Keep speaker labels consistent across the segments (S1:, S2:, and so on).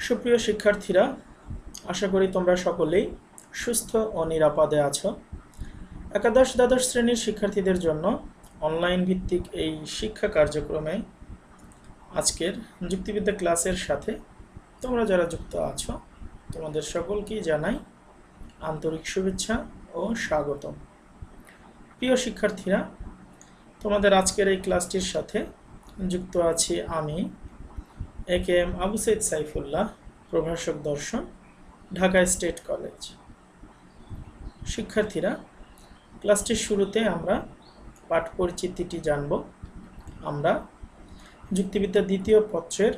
S1: সুপ্রিয় শিক্ষার্থীরা, আশা করি তোমরা সকলেই সুস্থ ও নিরাপদে আছো। একাদশ দ্বাদশ শ্রেণীর শিক্ষার্থীদের জন্য অনলাইন ভিত্তিক এই শিক্ষা কার্যক্রমে আজকের যুক্তিবিদ্যা ক্লাসের সাথে তোমরা যারা যুক্ত আছো তোমাদের সকলকেই জানাই আন্তরিক শুভেচ্ছা ও স্বাগতম। প্রিয় শিক্ষার্থীরা, তোমাদের আজকের এই ক্লাসটির সাথে যুক্ত আছি আমি একেএম আবু সৈয়দ সাইফুল্লাহ, প্রভাষক দর্শন, ঢাকা স্টেট কলেজ। শিক্ষার্থীরা, ক্লাসটির শুরুতে আমরা পাঠ পরিচিতিটি জানব। আমরা যুক্তিবিদ্যা দ্বিতীয় পত্রের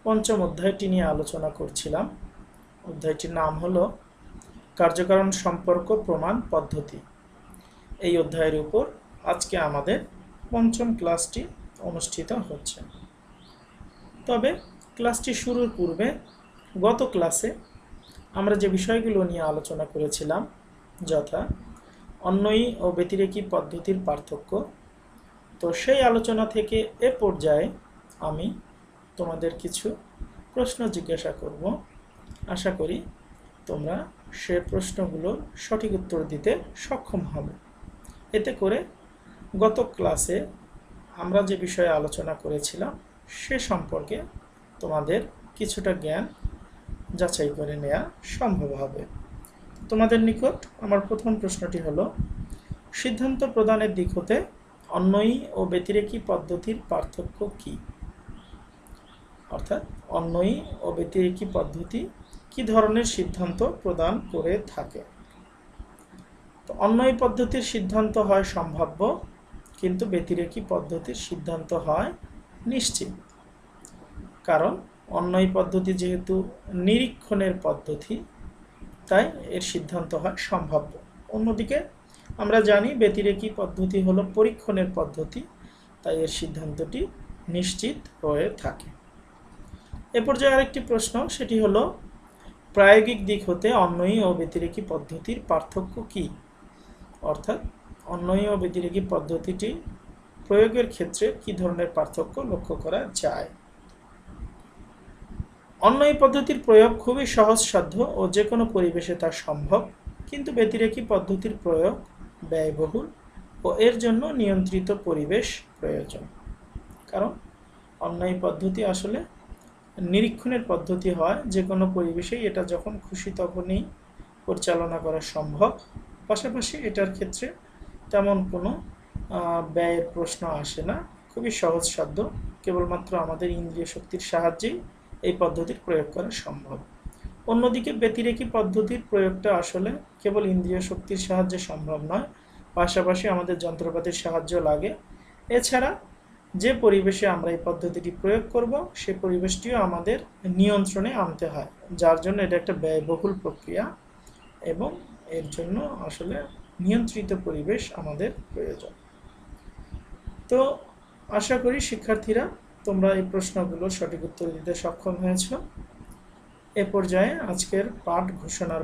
S1: পঞ্চম অধ্যায়টি নিয়ে আলোচনা করছিলাম। অধ্যায়টির নাম হলো কার্যকারণ সম্পর্ক প্রমাণ পদ্ধতি। এই অধ্যায়ের উপর আজকে আমাদের পঞ্চম ক্লাসটি অনুষ্ঠিত হচ্ছে। তবে ক্লাসটি শুরুর পূর্বে গত ক্লাসে আমরা যে বিষয়গুলো নিয়ে আলোচনা করেছিলাম, যথা অন্বয়ী ও ব্যতিরেকী পদ্ধতির পার্থক্য, তো সেই আলোচনা থেকে এ পর্যায়ে আমি তোমাদের কিছু প্রশ্ন জিজ্ঞাসা করব। আশা করি তোমরা সে প্রশ্নগুলোর সঠিক উত্তর দিতে সক্ষম হবে। এতে করে গত ক্লাসে আমরা যে বিষয়ে আলোচনা করেছিলাম সে সম্পর্কে তোমাদের কিছুটা জ্ঞান যাচাই করে নেওয়া সম্ভব হবে। তোমাদের নিকট আমার প্রথম প্রশ্নটি হলো, সিদ্ধান্ত প্রদানের দিক হতে অন্বয়ী ও ব্যতিরেকী পদ্ধতির পার্থক্য কি? অর্থাৎ অন্বয়ী ও ব্যতিরেকী পদ্ধতি কি ধরনের সিদ্ধান্ত প্রদান করে থাকে? তো অন্বয়ী পদ্ধতির সিদ্ধান্ত হয় সম্ভাব্য, কিন্তু ব্যতিরেকী পদ্ধতির সিদ্ধান্ত হয় নিশ্চিত। কারণ অন্বয়ী পদ্ধতি যেহেতু নিরীক্ষণের পদ্ধতি, তাই এর সিদ্ধান্ত হয় সম্ভাব্য। অন্যদিকে আমরা জানি ব্যতিরেকী পদ্ধতি হলো পরীক্ষণের পদ্ধতি, তাই এর সিদ্ধান্তটি নিশ্চিত হয়ে থাকে। এ পর্যায়ে আরেকটি প্রশ্ন, সেটি হলো প্রায়োগিক দিক হতে অন্বয়ী ও ব্যতিরেকী পদ্ধতির পার্থক্য কি? অর্থাৎ অন্বয়ী ও ব্যতিরেকী পদ্ধতিটি প্রয়োগের ক্ষেত্রে কি ধরনের পার্থক্য লক্ষ্য করা যায়? অন্বয়ী পদ্ধতির প্রয়োগ খুবই সহজসাধ্য ও যে কোনো পরিবেশে তা সম্ভব, কিন্তু ব্যতিরেকী পদ্ধতির প্রয়োগ ব্যয়বহুল ও এর জন্য নিয়ন্ত্রিত পরিবেশ প্রয়োজন। কারণ অন্বয়ী পদ্ধতি আসলে নিরীক্ষণের পদ্ধতি হয়, যে কোনো পরিবেশেই এটা যখন খুশি তখনই পরিচালনা করা সম্ভব। পাশাপাশি এটার ক্ষেত্রে তেমন কোনো ব্যয়ের প্রশ্ন আসে না, খুবই সহজসাধ্য। কেবলমাত্র আমাদের ইন্দ্রিয় শক্তির সাহায্যেই এই পদ্ধতির প্রয়োগ করা সম্ভব। অন্যদিকে ব্যতিরেকী পদ্ধতির প্রয়োগটা আসলে কেবল ইন্দ্রিয় শক্তির সাহায্যে সম্ভব নয়, পাশাপাশি আমাদের যন্ত্রপাতির সাহায্য লাগে। এছাড়া যে পরিবেশে আমরা এই পদ্ধতিটি প্রয়োগ করব সে পরিবেশটিও আমাদের নিয়ন্ত্রণে আনতে হয়, যার জন্য এটা একটা ব্যয়বহুল প্রক্রিয়া এবং এর জন্য আসলে নিয়ন্ত্রিত পরিবেশ আমাদের প্রয়োজন। তো আশা করি শিক্ষার্থীরা তোমরা এই প্রশ্নগুলোর সঠিক উত্তর দিতে সক্ষম হয়েছ। এ পর্যায়ে আজকের পাঠ ঘোষণার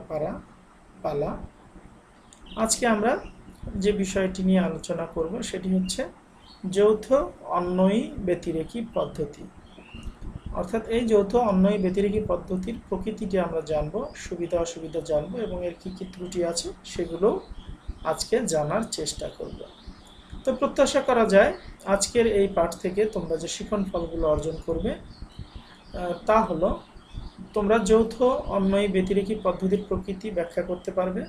S1: পালা। আজকে আমরা যে বিষয়টি নিয়ে আলোচনা করব সেটি হচ্ছে যৌথ অন্বয়ী ব্যতিরেকী পদ্ধতি। অর্থাৎ এই যৌথ অন্বয়ী ব্যতিরেকী পদ্ধতির প্রকৃতিটি আমরা জানব, সুবিধা অসুবিধা জানব এবং এর কী কী ত্রুটি আছে সেগুলো আজকে জানার চেষ্টা করব। তো প্রত্যাশা করা যায় আজকের এই পাঠ থেকে তোমরা যে শিখন ফলগুলো অর্জন করবে তা হলো, তোমরা যৌথ অন্বয়ী ব্যতিরেকী পদ্ধতির প্রকৃতি ব্যাখ্যা করতে পারবে,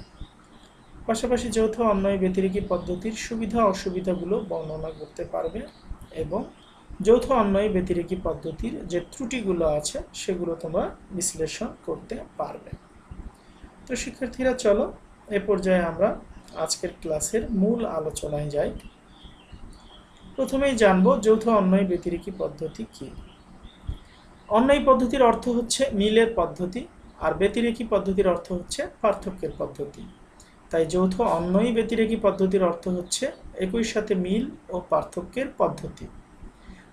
S1: পাশাপাশি যৌথ অন্বয়ী ব্যতিরেকী পদ্ধতির সুবিধা অসুবিধাগুলো বর্ণনা করতে পারবে এবং যৌথ অন্বয়ী ব্যতিরেকী পদ্ধতির যে ত্রুটিগুলো আছে সেগুলো তোমরা বিশ্লেষণ করতে পারবে। তো শিক্ষার্থীরা, চলো এ পর্যায়ে আমরা আজকের ক্লাসের মূল আলোচনায় যাই। প্রথমেই জানব যৌথ অন্বয়ী ব্যতিরেকী পদ্ধতি কি। অন্বয়ী পদ্ধতির অর্থ হচ্ছে মিলের পদ্ধতি, আর ব্যতিরেকী পদ্ধতির অর্থ হচ্ছে পার্থক্যের পদ্ধতি। তাই যৌথ অন্বয়ী ব্যতিরেকী পদ্ধতির অর্থ হচ্ছে একই সাথে মিল ও পার্থক্যের পদ্ধতি।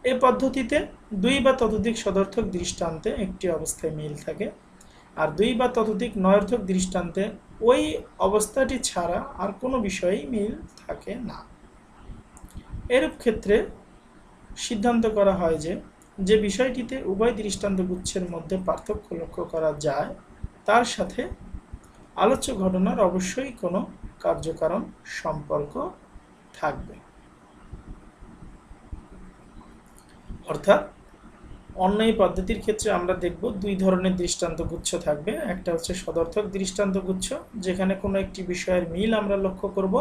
S1: এই পদ্ধতিতে দুই বা ততোধিক সদর্থক দৃষ্টান্তে একটি অবস্থায় মিল থাকে, আর দুই বা ততোধিক নয়ার্থক দৃষ্টান্তে ওই অবস্থাটি ছাড়া আর কোনো বিষয়েই মিল থাকে না। এরূপ ক্ষেত্রে সিদ্ধান্ত করা হয় যে যে বিষয়টিতে উভয় দৃষ্টান্তগুচ্ছের মধ্যে পার্থক্য লক্ষ্য করা যায় তার সাথে আলোচ্য ঘটনার অবশ্যই কোনো কার্যকারণ সম্পর্ক থাকবে। অর্থাৎ অন্যায়ী পদ্ধতির ক্ষেত্রে আমরা দেখব দুই ধরনের দৃষ্টান্তগুচ্ছ থাকবে। একটা হচ্ছে সদর্থক দৃষ্টান্তগুচ্ছ, যেখানে কোনো একটি বিষয়ের মিল আমরা লক্ষ্য করব।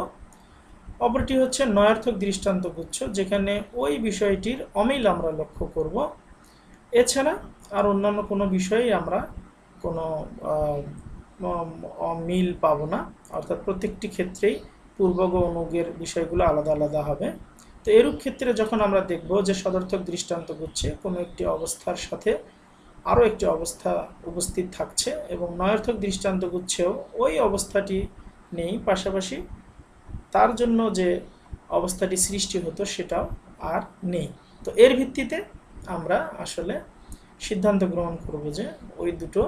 S1: অপরটি হচ্ছে নয়ার্থক দৃষ্টান্তগুচ্ছ, যেখানে ওই বিষয়টির অমিল আমরা লক্ষ্য করব। এছাড়া আর অন্যান্য কোনো বিষয়ে আমরা কোনো মিল পাবো না, অর্থাৎ প্রত্যেকটি ক্ষেত্রেই পূর্বগ ও অনুগের বিষয়গুলো আলাদা আলাদা হবে। তো এরূপ ক্ষেত্রে যখন আমরা দেখব যে সদর্থক দৃষ্টান্তগুচ্ছে কোনো একটি অবস্থার সাথে আরও একটি অবস্থা উপস্থিত থাকছে এবং নয়ার্থক দৃষ্টান্তগুচ্ছেও ওই অবস্থাটি নেই, পাশাপাশি তার জন্য যে অবস্থাটি সৃষ্টি হতো সেটাও আর নেই। তো এর ভিত্তিতে আমরা আসলে সিদ্ধান্ত গ্রহণ করব যে ওই দুটো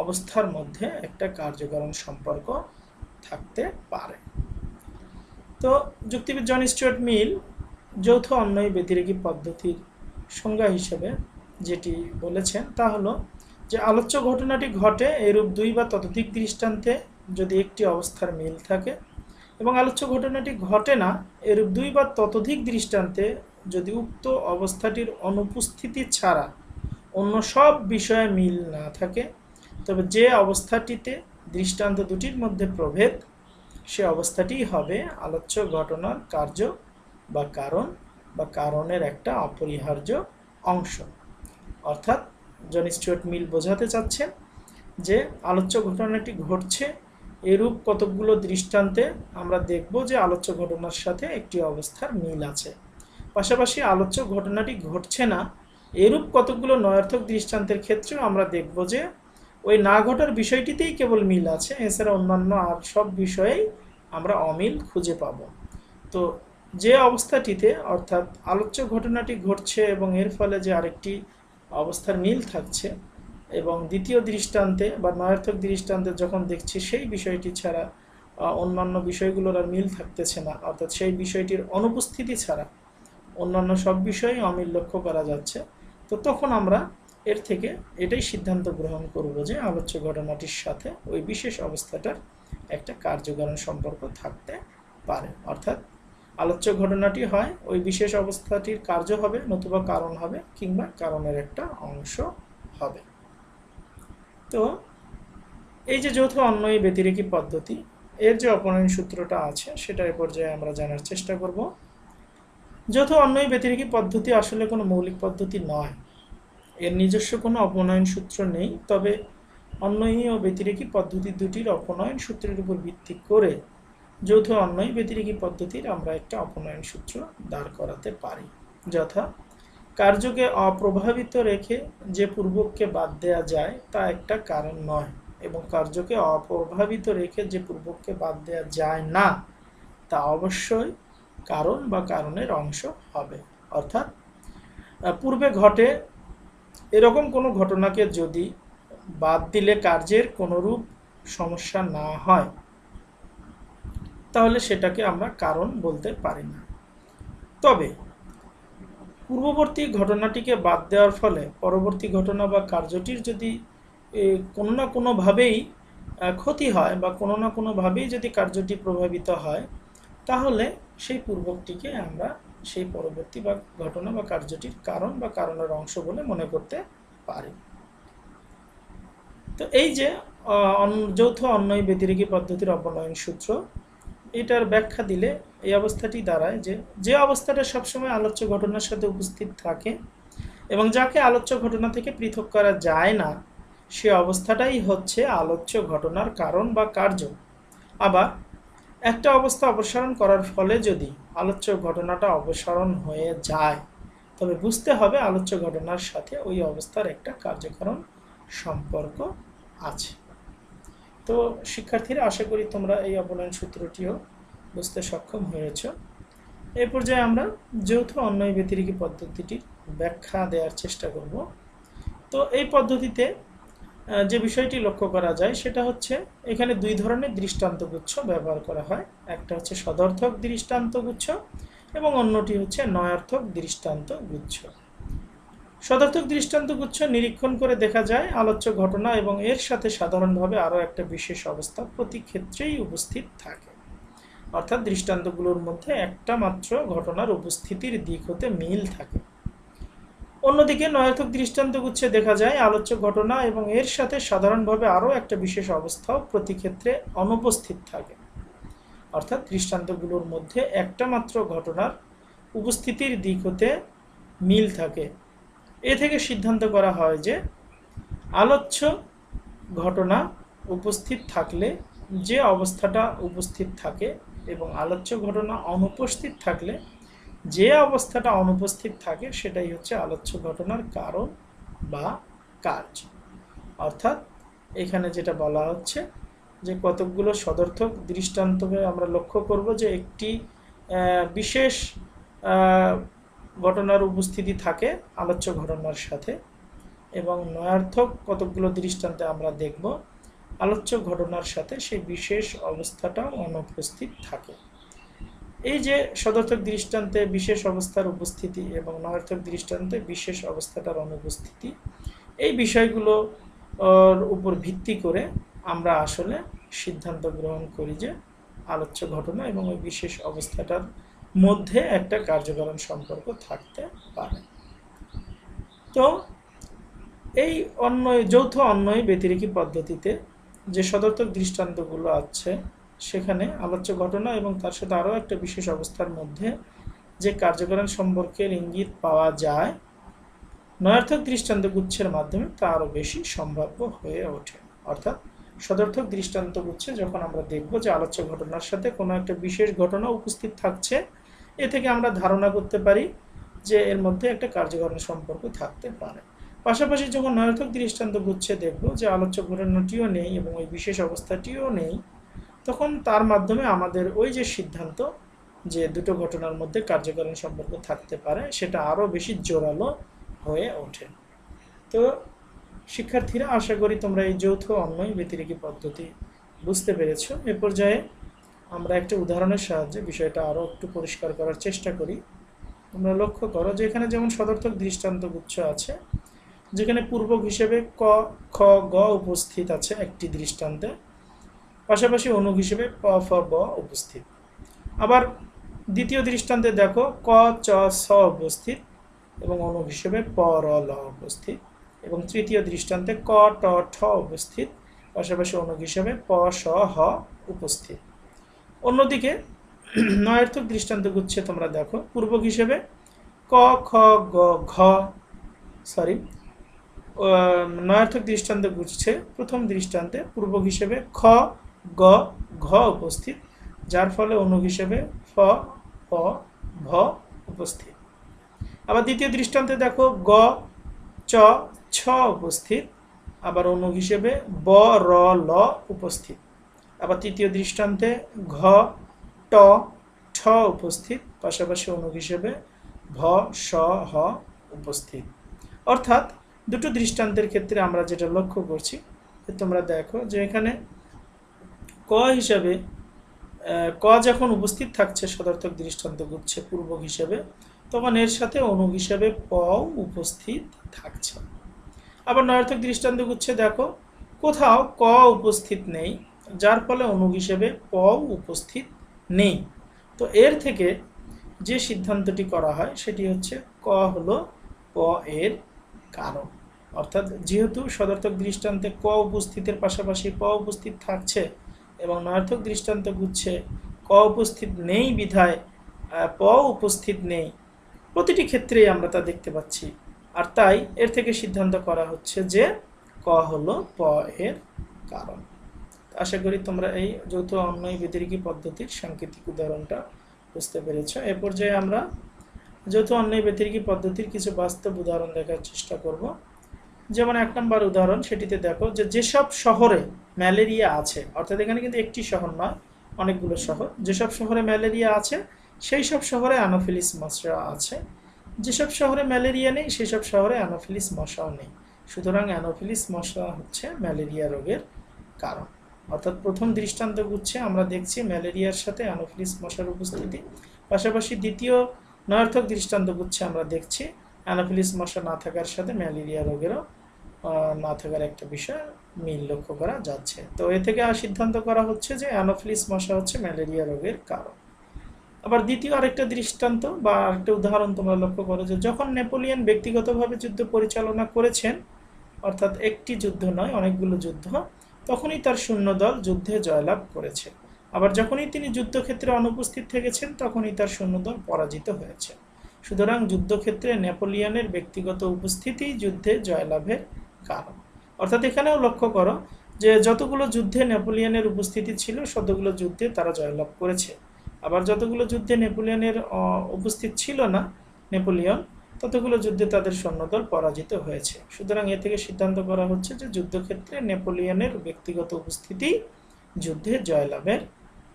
S1: অবস্থার মধ্যে একটা কার্যকারণ সম্পর্ক থাকতে পারে। তো যুক্তিবিদ জন স্টুয়ার্ট মিল যৌথ অন্যায়ী ব্যতিরেকী পদ্ধতির সংজ্ঞা হিসেবে যেটি বলেছেন তা হলো যে আলোচ্য ঘটনাটি ঘটে এরূপ দুই বা ততোধিক দৃষ্টান্তে যদি একটি অবস্থার মিল থাকে, এবং আলোচ্য ঘটনাটি ঘটে না এরূপ দুই বা ততোধিক দৃষ্টান্তে যদি উক্ত অবস্থাটির অনুপস্থিতি ছাড়া অন্য সব বিষয়ে মিল না থাকে, তবে যে অবস্থাটিতে দৃষ্টান্ত দুটির মধ্যে প্রভেদ সে অবস্থাটি হবে আলোচ্য ঘটনার কার্য বা কারণ বা কারণের একটা অপরিহার্য অংশ। অর্থাৎ জন স্টুয়ার্ট মিল বোঝাতে চাচ্ছেন যে আলোচ্য ঘটনাটি ঘটছে এরূপ কতকগুলো দৃষ্টান্তে আমরা দেখব যে আলোচ্য ঘটনার সাথে একটি অবস্থার মিল আছে, পাশাপাশি আলোচ্য ঘটনাটি ঘটছে না এরূপ কতকগুলো নয়ার্থক দৃষ্টান্তের ক্ষেত্রেও আমরা দেখব যে ওই না ঘটার বিষয়টিতেই কেবল মিল আছে, এছাড়া অন্যান্য আর সব বিষয়েই আমরা অমিল খুঁজে পাব। তো যে অবস্থাটিতে অর্থাৎ আলোচ্য ঘটনাটি ঘটছে এবং এর ফলে যে আরেকটি অবস্থার মিল থাকছে, এবং দ্বিতীয় দৃষ্টান্তে বা নয়ার্থক দৃষ্টান্তে যখন দেখছি সেই বিষয়টি ছাড়া অন্যান্য বিষয়গুলোর আর মিল থাকতেছে না, অর্থাৎ সেই বিষয়টির অনুপস্থিতি ছাড়া অন্যান্য সব বিষয়ে অমিল লক্ষ্য করা যাচ্ছে, তো তখন আমরা এর থেকে এটাই সিদ্ধান্ত গ্রহণ করব যে আলোচ্য ঘটনাটির সাথে ওই বিশেষ অবস্থাটার একটা কার্যকারণ সম্পর্ক থাকতে পারে। অর্থাৎ আলোচ্য ঘটনাটি হয় ওই বিশেষ অবস্থাটির কার্য হবে, নতুবা কারণ হবে, কিংবা কারণের একটা অংশ হবে। তো এই যে যৌথ অন্যায়ী ব্যতিরেকী পদ্ধতি, এর যে অপনয়ন সূত্রটা আছে সেটা এই পর্যায়ে আমরা জানার চেষ্টা করব। যৌথ অন্যায়ী ব্যতিরেকী পদ্ধতি আসলে কোনো মৌলিক পদ্ধতি নয়, এর নিজস্ব কোনো অপনয়ন সূত্র নেই, তবে অন্যায়ী ও ব্যতিরেকী পদ্ধতি দুটির অপনয়ন সূত্রের উপর ভিত্তি করে যৌথ অন্যায়ী ব্যতিরেকী পদ্ধতির আমরা একটা অপনয়ন সূত্র দাঁড় করাতে পারি, যথা কার্যকে অপ্রভাবিত রেখে যে পূর্বককে বাদ দেওয়া যায় তা একটা কারণ নয়, এবং কার্যকে অপ্রভাবিত রেখে যে পূর্বককে বাদ দেওয়া যায় না তা অবশ্যই কারণ বা কারণের অংশ হবে। অর্থাৎ পূর্বে ঘটে এরকম কোনো ঘটনাকে যদি বাদ দিলে কার্যের কোনোরূপ সমস্যা না হয় তাহলে সেটাকে আমরা কারণ বলতে পারি না। তবে পূর্ববর্তী ঘটনাটিকে বাদ দেওয়ার ফলে পরবর্তী ঘটনা বা কার্যটির যদি কোনো না কোনোভাবেই ক্ষতি হয় বা কোনো না কোনোভাবেই যদি কার্যটি প্রভাবিত হয়, তাহলে সেই পূর্বকটিকে আমরা সেই পরবর্তী বা ঘটনা বা কার্যটির কারণ বা কারণের অংশ বলে মনে করতে পারি। তো এই যে যৌথ অন্যায়ী ব্যতিরেকী পদ্ধতির অপনয়ন সূত্র, এটার ব্যাখ্যা দিলে এই অবস্থাটি দাঁড়ায় যে যে অবস্থাটা সবসময় আলোচ্য ঘটনার সাথে উপস্থিত থাকে এবং যাকে আলোচ্য ঘটনা থেকে পৃথক করা যায় না, সে অবস্থাটাই হচ্ছে আলোচ্য ঘটনার কারণ বা কার্য। আবার একটা অবস্থা অপসারণ করার ফলে যদি আলোচ্য ঘটনাটা অপসারণ হয়ে যায়, তবে বুঝতে হবে আলোচ্য ঘটনার সাথে ওই অবস্থার একটা কার্যকারণ সম্পর্ক আছে। তো শিক্ষার্থীরা, আশা করি তোমরা এই অপনয়ন সূত্রটিও বুঝতে সক্ষম হয়েছ। এই পর্যায়ে আমরা যৌথ অন্যায়ী ব্যতিরেকী পদ্ধতিটির ব্যাখ্যা দেওয়ার চেষ্টা করব। তো এই পদ্ধতিতে যে বিষয়টি লক্ষ্য করা যায় সেটা হচ্ছে এখানে দুই ধরনের দৃষ্টান্তগুচ্ছ ব্যবহার করা হয়। একটা হচ্ছে সদর্থক দৃষ্টান্তগুচ্ছ এবং অন্যটি হচ্ছে নয়ার্থক দৃষ্টান্তগুচ্ছ। সদর্থক দৃষ্টান্তগুচ্ছ নিরীক্ষণ করে দেখা যায় আলোচ্য ঘটনা এবং এর সাথে সাধারণভাবে আরও একটা বিশেষ অবস্থা প্রতি ক্ষেত্রেই উপস্থিত থাকে। অর্থাৎ দৃষ্টান্তগুলোর মধ্যে একটা মাত্র ঘটনার উপস্থিতির দিক হতে মিল থাকে। অন্যদিকে নয়ার্থক দৃষ্টান্তগুচ্ছে দেখা যায় আলোচ্য ঘটনা এবং এর সাথে সাধারণভাবে আরও একটা বিশেষ অবস্থাও প্রতি ক্ষেত্রে অনুপস্থিত থাকে। অর্থাৎ দৃষ্টান্তগুলোর মধ্যে একটা মাত্র ঘটনার উপস্থিতির দিক হতে মিল থাকে। এ থেকে সিদ্ধান্ত করা হয় যে আলোচ্য ঘটনা উপস্থিত থাকলে যে অবস্থাটা উপস্থিত থাকে এবং আলোচ্য ঘটনা অনুপস্থিত থাকলে যে অবস্থাটা অনুপস্থিত থাকে সেটাই হচ্ছে আলোচ্য ঘটনার কারণ বা কাজ। অর্থাৎ এখানে যেটা বলা হচ্ছে যে কতকগুলো সদর্থক দৃষ্টান্তকে আমরা লক্ষ্য করব যে একটি বিশেষ ঘটনার উপস্থিতি থাকে আলোচ্য ঘটনার সাথে, এবং নয়ার্থক কতকগুলো দৃষ্টান্তে আমরা দেখব আলোচ্য ঘটনার সাথে সেই বিশেষ অবস্থাটাও অনুপস্থিত থাকে। এই যে সদর্থক দৃষ্টান্তে বিশেষ অবস্থার উপস্থিতি এবং নয়ার্থক দৃষ্টান্তে বিশেষ অবস্থাটার অনুপস্থিতি, এই বিষয়গুলোর উপর ভিত্তি করে আমরা আসলে সিদ্ধান্ত গ্রহণ করি যে আলোচ্য ঘটনা এবং ওই বিশেষ অবস্থাটার মধ্যে একটা কার্যকারণ সম্পর্ক থাকতে পারে। তো এই অন্বয় যৌথ অন্বয় ব্যতিরেকী পদ্ধতিতে যে সদর্থক দৃষ্টান্তগুলো আছে সেখানে আলোচ্য ঘটনা এবং তার সাথে আরও একটা বিশেষ অবস্থার মধ্যে যে কার্যকারণ সম্পর্কের ইঙ্গিত পাওয়া যায় নয়ার্থক দৃষ্টান্তগুচ্ছের মাধ্যমে তা আরও বেশি সম্ভাব্য হয়ে ওঠে। অর্থাৎ সদর্থক দৃষ্টান্তগুচ্ছে যখন আমরা দেখব যে আলোচ্য ঘটনার সাথে কোনো একটা বিশেষ ঘটনা উপস্থিত থাকছে, এ থেকে আমরা ধারণা করতে পারি যে এর মধ্যে একটা কার্যকারণ সম্পর্ক থাকতে পারে। পাশাপাশি যখন নয়ার্থক দৃষ্টান্তগুচ্ছে দেখব যে আলোচ্য ঘটনাটিও নেই এবং ওই বিশেষ অবস্থাটিও নেই, তখন তার মাধ্যমে আমাদের ওই যে সিদ্ধান্ত যে দুটো ঘটনার মধ্যে কার্যকারণ সম্পর্ক থাকতে পারে সেটা আরও বেশি জোরালো হয়ে ওঠে। তো শিক্ষার্থীরা, আশা করি তোমরা এই যৌথ অন্বয় ব্যতিরেকী পদ্ধতি বুঝতে পেরেছ। এ পর্যায়ে আমরা একটা উদাহরণের সাহায্যে বিষয়টা আরও একটু পরিষ্কার করার চেষ্টা করি। তোমরা লক্ষ্য করো যে এখানে যেমন সদর্থক দৃষ্টান্তগুচ্ছ আছে যেখানে পূর্বক হিসেবে ক, খ, গ উপস্থিত আছে একটি দৃষ্টান্তে, পাশাপাশি অনুক হিসেবে প, ফ, ব উপস্থিত। আবার দ্বিতীয় দৃষ্টান্তে দেখো ক, চ, ছ উপস্থিত এবং অনুক হিসেবে প, র, ল উপস্থিত, এবং তৃতীয় দৃষ্টান্তে ক, ট, ঠ উপস্থিত, পাশাপাশি অনুক হিসেবে প, স, হ উপস্থিত। অন্যদিকে নয়ার্থক দৃষ্টান্তগুচ্ছে তোমরা দেখো পূর্বক হিসেবে ক, খ, গ, ঘ নয়ার্থক দৃষ্টান্তগুচ্ছে প্রথম দৃষ্টান্তে পূর্বক হিসেবে খ, গ, ঘ উপস্থিত, যার ফলে অনুক হিসেবে ফ, প, ভ উপস্থিত। আবার দ্বিতীয় দৃষ্টান্তে দেখো গ, চ, ছ উপস্থিত, আবার অনুক হিসেবে ব, র, ল উপস্থিত। আবার তৃতীয় দৃষ্টান্তে ঘ, ট, ঠ উপস্থিত, পাশাপাশি অনুক হিসেবে ভ, স, হ উপস্থিত। অর্থাৎ দুটো দৃষ্টান্তের ক্ষেত্রে আমরা যেটা লক্ষ্য করছি, তোমরা দেখো যে এখানে ক হিসাবে ক যখন উপস্থিত থাকছে সদর্থক দৃষ্টান্তগুচ্ছে পূর্বক হিসেবে, তখন এর সাথে অনুক হিসেবে প উপস্থিত থাকছে। আবার নয়ার্থক দৃষ্টান্তগুচ্ছে দেখো কোথাও ক উপস্থিত নেই, যার ফলে অনুক হিসেবে প উপস্থিত নেই। তো এর থেকে যে সিদ্ধান্তটি করা হয় সেটি হচ্ছে ক হলো প এর কারণ। অর্থাৎ যেহেতু সদর্থক দৃষ্টান্তে ক উপস্থিতের পাশাপাশি প উপস্থিত থাকছে এবং নয়ার্থক দৃষ্টান্তগুচ্ছে ক উপস্থিত নেই বিধায় প উপস্থিত নেই, প্রতিটি ক্ষেত্রেই আমরা তা দেখতে পাচ্ছি। আর তাই এর থেকে সিদ্ধান্ত করা হচ্ছে যে ক হলো প এর কারণ। আশা করি তোমরা এই যৌথ অন্বয় ব্যতিরেকী পদ্ধতির সাংকেতিক উদাহরণটা বুঝতে পেরেছ। এ পর্যায়ে আমরা যৌথ অন্বয় ব্যতিরেকী পদ্ধতির কিছু বাস্তব উদাহরণ দেখার চেষ্টা করব। যেমন 1 নম্বর উদাহরণ, সেটিতে দেখো যে যেসব শহরে ম্যালেরিয়া আছে, অর্থাৎ এখানে কিন্তু একটি শহর নয়, অনেকগুলো শহর, যেসব শহরে ম্যালেরিয়া আছে সেই সব শহরে অ্যানোফিলিস মশা আছে, যেসব শহরে ম্যালেরিয়া নেই সেই সব শহরে অ্যানোফিলিস মশাও নেই। সুতরাং অ্যানোফিলিস মশা হচ্ছে ম্যালেরিয়া রোগের কারণ। অর্থাৎ প্রথম দৃষ্টান্তগুচ্ছে আমরা দেখছি ম্যালেরিয়ার সাথে অ্যানোফিলিস মশার উপস্থিতি, পাশাপাশি দ্বিতীয় নয়ার্থক দৃষ্টান্তগুচ্ছে আমরা দেখছি অ্যানোফিলিস মশা না থাকার সাথে ম্যালেরিয়া রোগেরও না থাকার একটা বিষয় মিল লক্ষ্য করা যাচ্ছে। তো এ থেকে সিদ্ধান্ত করা হচ্ছে যে অ্যানোফিলিস মশা হচ্ছে ম্যালেরিয়া রোগের কারণ। আবার দ্বিতীয় আরেকটা দৃষ্টান্ত বা আরেকটা উদাহরণ তোমরা লক্ষ্য করো যে যখন নেপোলিয়ন ব্যক্তিগতভাবে যুদ্ধ পরিচালনা করেছেন, অর্থাৎ একটি যুদ্ধ নয় অনেকগুলো যুদ্ধ, তখনই তার সৈন্যদল যুদ্ধে জয়লাভ করেছে। আবার যখনই তিনি যুদ্ধক্ষেত্রে অনুপস্থিত থেকেছেন তখনই তার সৈন্যদল পরাজিত হয়েছে। সুতরাং যুদ্ধক্ষেত্রে নেপোলিয়নের ব্যক্তিগত উপস্থিতি যুদ্ধে জয়লাভের কারণ। অর্থাৎ এখানেও লক্ষ্য করো যে যতগুলো যুদ্ধে নেপোলিয়নের উপস্থিতি ছিল ততগুলো যুদ্ধে তারা জয়লাভ করেছে। আবার যতগুলো যুদ্ধে নেপোলিয়নের উপস্থিত ছিল না নেপোলিয়ন, ততগুলো যুদ্ধে তাদের সৈন্যদল পরাজিত হয়েছে। সুতরাং এ থেকে সিদ্ধান্ত করা হচ্ছে যে যুদ্ধক্ষেত্রে নেপোলিয়নের ব্যক্তিগত উপস্থিতি যুদ্ধে জয়লাভের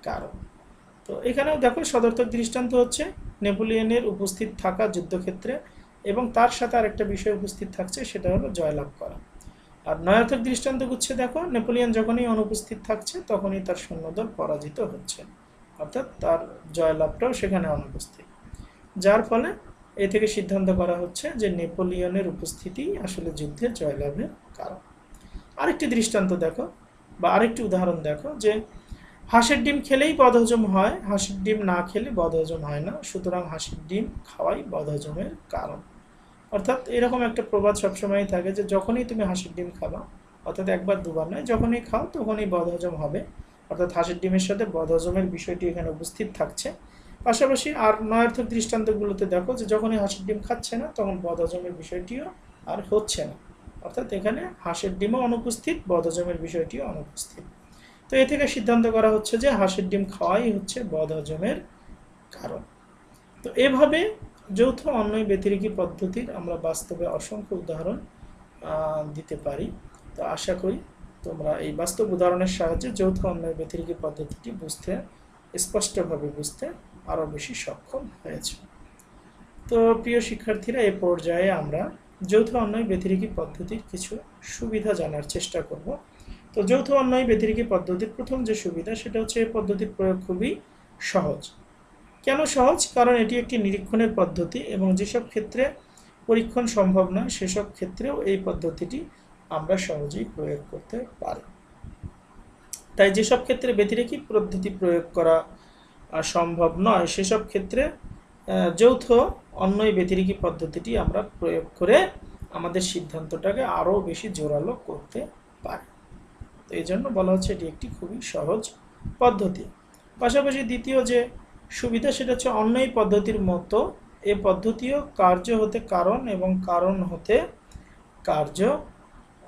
S1: কারণ। তো এখানেও দেখো সদর্থক দৃষ্টান্ত হচ্ছে নেপোলিয়নের উপস্থিত থাকা যুদ্ধক্ষেত্রে, এবং তার সাথে আরেকটা বিষয় উপস্থিত থাকছে, সেটা হলো জয়লাভ করা। আর নয়ার্থক দৃষ্টান্ত হচ্ছে দেখো নেপোলিয়ন যখনই অনুপস্থিত থাকছে তখনই তার সৈন্যদল পরাজিত হচ্ছে, অর্থাৎ তার জয়লাভটাও সেখানে অনুপস্থিত। যার ফলে এ থেকে সিদ্ধান্ত করা হচ্ছে যে নেপোলিয়নের উপস্থিতি আসলে যুদ্ধে জয়লাভের কারণ। আরেকটি দৃষ্টান্ত দেখো বা আরেকটি উদাহরণ দেখো যে হাঁসের ডিম খেলেই বদহজম হয়, হাঁসের ডিম না খেলে বদহজম হয় না, সুতরাং হাঁসের ডিম খাওয়াই বদহজমের কারণ। অর্থাৎ এরকম একটা প্রবাদ সবসময় থাকে যে যখনই তুমি হাঁসের ডিম খাবা, অর্থাৎ একবার দুবার নয়, যখনই খাও তখনই বদহজম হবে, অর্থাৎ হাঁসের ডিমের সাথে বদহজমের বিষয়টি এখানে উপস্থিত থাকছে। পাশাপাশি আর নয়ার্থক দৃষ্টান্তগুলোতে দেখো যে যখনই হাঁসের ডিম খাচ্ছে না তখন বদহজমের বিষয়টিও আর হচ্ছে না, অর্থাৎ এখানে হাঁসের ডিমও অনুপস্থিত, বদহজমের বিষয়টিও অনুপস্থিত। তো এ থেকে সিদ্ধান্ত করা হচ্ছে যে হাঁসের ডিম খাওয়াই হচ্ছে বদহজমের কারণ। তো এভাবে যৌথ অন্যয় ব্যতিরেকি পদ্ধতির আমরা বাস্তবে অসংখ্য উদাহরণ দিতে পারি। তো আশা করি তোমরা এই বাস্তব উদাহরণের সাহায্যে যৌথ অন্যয় ব্যতিরেকি পদ্ধতিটি স্পষ্টভাবে বুঝতে আরও বেশি সক্ষম হয়েছে। তো প্রিয় শিক্ষার্থীরা, এ পর্যায়ে আমরা যৌথ অন্যয় ব্যতিরেকি পদ্ধতির কিছু সুবিধা জানার চেষ্টা করব। তো যৌথ অন্যয় ব্যতিরেকি পদ্ধতির প্রথম যে সুবিধা, সেটা হচ্ছে এই পদ্ধতির প্রয়োগ খুবই সহজ। কেন সহজ? কারণ এটি একটি নিরীক্ষণের পদ্ধতি এবং যেসব ক্ষেত্রে পরীক্ষণ সম্ভব নয় সেসব ক্ষেত্রেও এই পদ্ধতিটি আমরা সহজেই প্রয়োগ করতে পারি। তাই যেসব ক্ষেত্রে ব্যতিরেকি পদ্ধতি প্রয়োগ করা সম্ভব নয় সেসব ক্ষেত্রে যৌথ অন্যয় ব্যতিরেকি পদ্ধতিটি আমরা প্রয়োগ করে আমাদের সিদ্ধান্তটাকে আরও বেশি জোরালো করতে পারি। তো এই জন্য বলা হচ্ছে এটি একটি খুবই সহজ পদ্ধতি। পাশাপাশি দ্বিতীয় যে সুবিধা, সেটা হচ্ছে অন্যয় পদ্ধতির মতো এ পদ্ধতিও কার্য হতে কারণ এবং কারণ হতে কার্য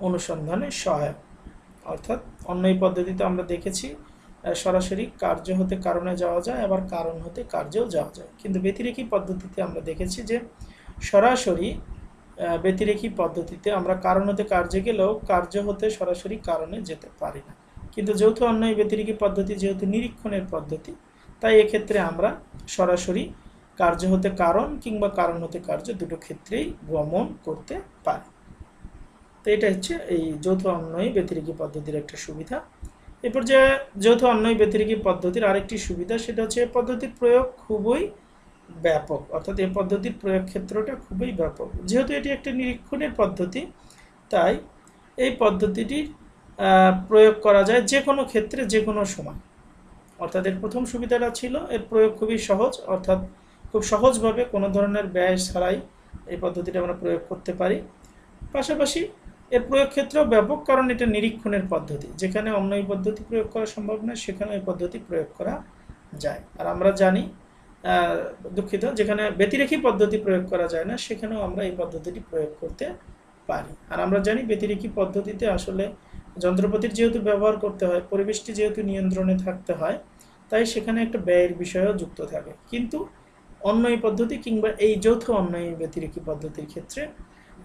S1: অনুসন্ধানে সহায়ক। অর্থাৎ অন্যয় পদ্ধতিতে আমরা দেখেছি সরাসরি কার্য হতে কারণে যাওয়া যায়, আবার কারণ হতে কার্যেও যাওয়া যায়, কিন্তু ব্যতিরেকি পদ্ধতিতে আমরা দেখেছি যে সরাসরি ব্যতিরেকি পদ্ধতিতে আমরা কারণ হতে কার্যে গেলেও কার্য হতে সরাসরি কারণে যেতে পারি না। কিন্তু যৌথ অন্যয় ব্যতিরেকি পদ্ধতি যেহেতু নিরীক্ষণের পদ্ধতি, তাই এক্ষেত্রে আমরা সরাসরি কার্য হতে কারণ কিংবা কারণ হতে কার্য দুটো ক্ষেত্রেই ভ্রমণ করতে পারি। তো এটা হচ্ছে এই যৌথ অন্যয় ব্যতিরেকি পদ্ধতির একটা সুবিধা। এরপর যে যৌথ অন্যয় ব্যতিরেকি পদ্ধতির আরেকটি সুবিধা, সেটা হচ্ছে এই পদ্ধতির প্রয়োগ খুবই ব্যাপক, অর্থাৎ এই পদ্ধতির প্রয়োগ ক্ষেত্রটা খুবই ব্যাপক। যেহেতু এটি একটি নিরীক্ষণের পদ্ধতি, তাই এই পদ্ধতিটির প্রয়োগ করা যায় যে কোনো ক্ষেত্রে যে কোনো সময়। অর্থাৎ এর প্রথম সুবিধাটা ছিল এর প্রয়োগ খুবই সহজ, অর্থাৎ খুব সহজভাবে কোনো ধরনের ব্যয় ছাড়াই এই পদ্ধতিটা আমরা প্রয়োগ করতে পারি। পাশাপাশি এর প্রয়োগ ক্ষেত্রেও ব্যাপক, কারণ এটা নিরীক্ষণের পদ্ধতি। যেখানে অন্যয় পদ্ধতি প্রয়োগ করা সম্ভব নয় সেখানে এই পদ্ধতি প্রয়োগ করা যায়। আর আমরা জানি যেখানে ব্যতিরেকি পদ্ধতি প্রয়োগ করা যায় না সেখানেও আমরা এই পদ্ধতিটি প্রয়োগ করতে পারি। আর আমরা জানি ব্যতিরেকি পদ্ধতিতে আসলে যন্ত্রপাতির যেহেতু ব্যবহার করতে হয়, পরিবেশটি যেহেতু নিয়ন্ত্রণে থাকতে হয়, তাই সেখানে একটা ব্যয়ের বিষয়ও যুক্ত থাকে। কিন্তু অন্যয় পদ্ধতি কিংবা এই যৌথ অন্যয় ব্যতিরেকি পদ্ধতির ক্ষেত্রে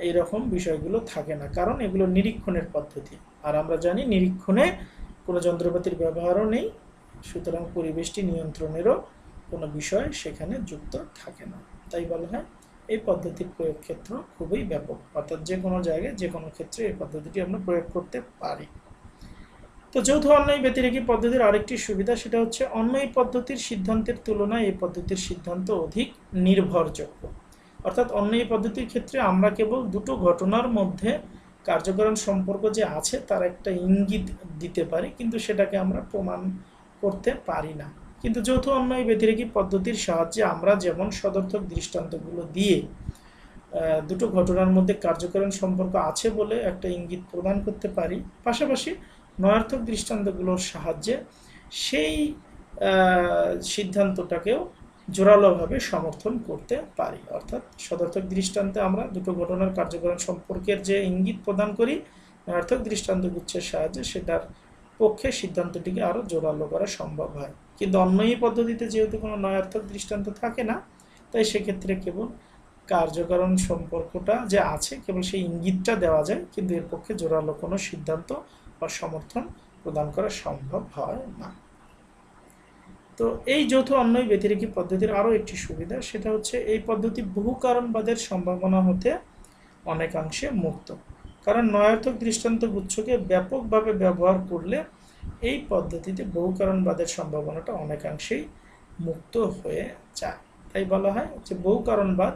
S1: এইরকম বিষয়গুলো থাকে না, কারণ এগুলো নিরীক্ষণের পদ্ধতি। আর আমরা জানি নিরীক্ষণে কোনো যন্ত্রপাতির ব্যবহারও নেই, সুতরাং পরিবেশটি নিয়ন্ত্রণেরও কোনো বিষয় সেখানে যুক্ত থাকে না। তাই বলা হয় এই পদ্ধতির প্রয়োগ ক্ষেত্র খুবই ব্যাপক, অর্থাৎ যে কোনো জায়গায় যে কোনো ক্ষেত্রে এই পদ্ধতিটি আমরা প্রয়োগ করতে পারি। তো যৌথ অন্যয় ব্যতিরেকি পদ্ধতির আরেকটি সুবিধা, সেটা হচ্ছে অন্যয় পদ্ধতির সিদ্ধান্তের তুলনায় এই পদ্ধতির সিদ্ধান্ত অধিক নির্ভরযোগ্য। অর্থাৎ অন্যয়ী পদ্ধতির ক্ষেত্রে আমরা কেবল দুটো ঘটনার মধ্যে কার্যকারণ সম্পর্ক যে আছে তার একটা ইঙ্গিত দিতে পারি, কিন্তু সেটাকে আমরা প্রমাণ করতে পারি না। কিন্তু যৌথ অন্যয়ী ব্যতিরেকী পদ্ধতির সাহায্যে আমরা যেমন সদর্থক দৃষ্টান্তগুলো দিয়ে দুটো ঘটনার মধ্যে কার্যকারণ সম্পর্ক আছে বলে একটা ইঙ্গিত প্রদান করতে পারি, পাশাপাশি নয়ার্থক দৃষ্টান্তগুলোর সাহায্যে সেই সিদ্ধান্তটাকেও জোরালোভাবে সমর্থন করতে পারি। অর্থাৎ সদর্থক দৃষ্টান্তে আমরা দুটো ঘটনার কার্যকারণ সম্পর্কের যে ইঙ্গিত প্রদান করি, নয়ার্থক দৃষ্টান্ত গুচ্ছের সাহায্যে সেটার পক্ষে সিদ্ধান্তটিকে আরও জোরালো করা সম্ভব হয়। কিন্তু অন্যয়ী পদ্ধতিতে যেহেতু কোনো নয়ার্থক দৃষ্টান্ত থাকে না, তাই সেক্ষেত্রে কেবল কার্যকারণ সম্পর্কটা যে আছে কেবল সেই ইঙ্গিতটা দেওয়া যায়, কিন্তু এর পক্ষে জোরালো কোনো সিদ্ধান্ত বা সমর্থন প্রদান করা সম্ভব হয় না। তো এই যৌথ অন্যয়ী ব্যতিরেকী পদ্ধতির আরও একটি সুবিধা, সেটা হচ্ছে এই পদ্ধতি বহু কারণবাদের সম্ভাবনা হতে অনেকাংশে মুক্ত। কারণ নয়ার্থক দৃষ্টান্ত গুচ্ছকে ব্যাপকভাবে ব্যবহার করলে এই পদ্ধতিতে বহু কারণবাদের সম্ভাবনাটা অনেকাংশেই মুক্ত হয়ে যায়। তাই বলা হয় যে বহু কারণবাদ,